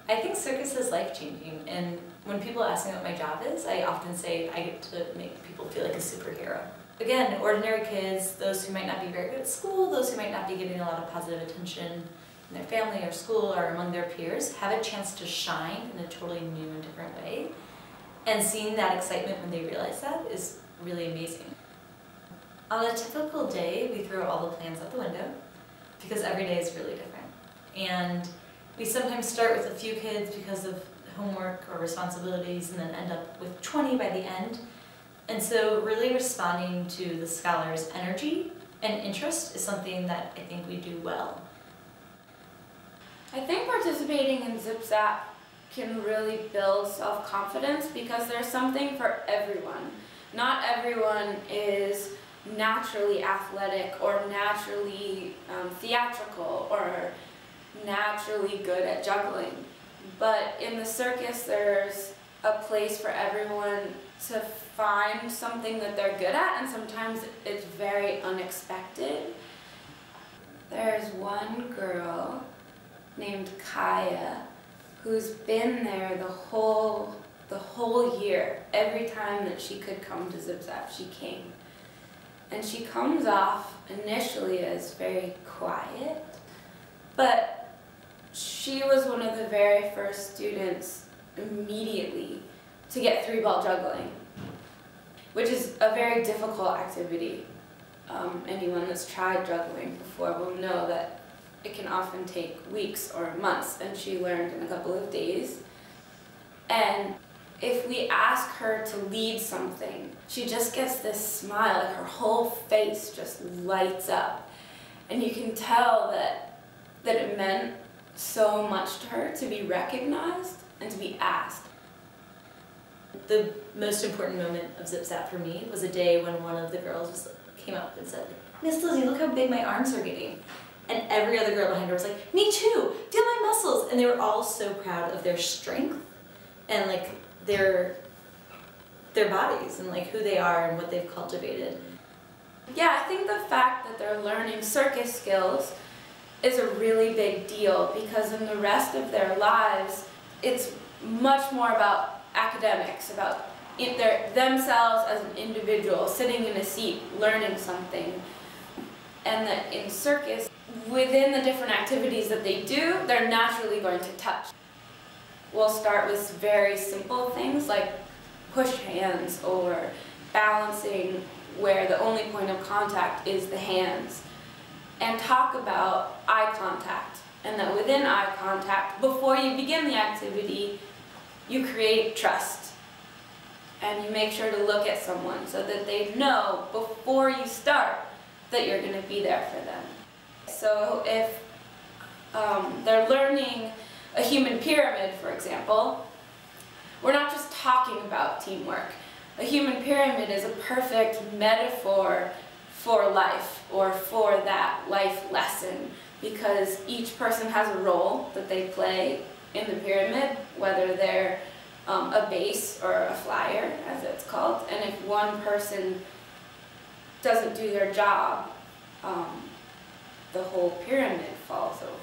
I think circus is life-changing, and when people ask me what my job is, I often say I get to make people feel like a superhero. Again, ordinary kids, those who might not be very good at school, those who might not be getting a lot of positive attention in their family or school or among their peers, have a chance to shine in a totally new and different way. And seeing that excitement when they realize that is really amazing. On a typical day, we throw all the plans out the window because every day is really different. And we sometimes start with a few kids because of homework or responsibilities and then end up with 20 by the end. And so really responding to the scholars' energy and interest is something that I think we do well. I think participating in Zip Zap can really build self-confidence because there's something for everyone. Not everyone is naturally athletic or naturally theatrical or naturally good at juggling. But in the circus there's a place for everyone to find something that they're good at, and sometimes it's very unexpected. There's one girl named Kaya who's been there the whole year. Every time that she could come to Zip Zap, she came. And she comes off initially as very quiet, but she was one of the very first students immediately to get 3-ball juggling, which is a very difficult activity. Anyone that's tried juggling before will know that it can often take weeks or months, and she learned in a couple of days. And if we ask her to lead something, she just gets this smile, like her whole face just lights up. And you can tell that it meant so much to her to be recognized and to be asked. The most important moment of Zip Zap for me was a day when one of the girls came up and said, "Miss Lizzie, look how big my arms are getting." And every other girl behind her was like, "Me too, feel my muscles." And they were all so proud of their strength and like their bodies and like who they are and what they've cultivated. Yeah, I think the fact that they're learning circus skills is a really big deal because in the rest of their lives, it's much more about academics, about themselves as an individual, sitting in a seat, learning something. And that in circus, within the different activities that they do, they're naturally going to touch. We'll start with very simple things like push hands or balancing where the only point of contact is the hands, and talk about eye contact, and that within eye contact, before you begin the activity, you create trust. And you make sure to look at someone so that they know before you start that you're going to be there for them. So if they're learning a human pyramid, for example, we're not just talking about teamwork. A human pyramid is a perfect metaphor for life or for that life lesson because each person has a role that they play in the pyramid, whether they're a base or a flyer, as it's called. And if one person doesn't do their job, the whole pyramid falls over.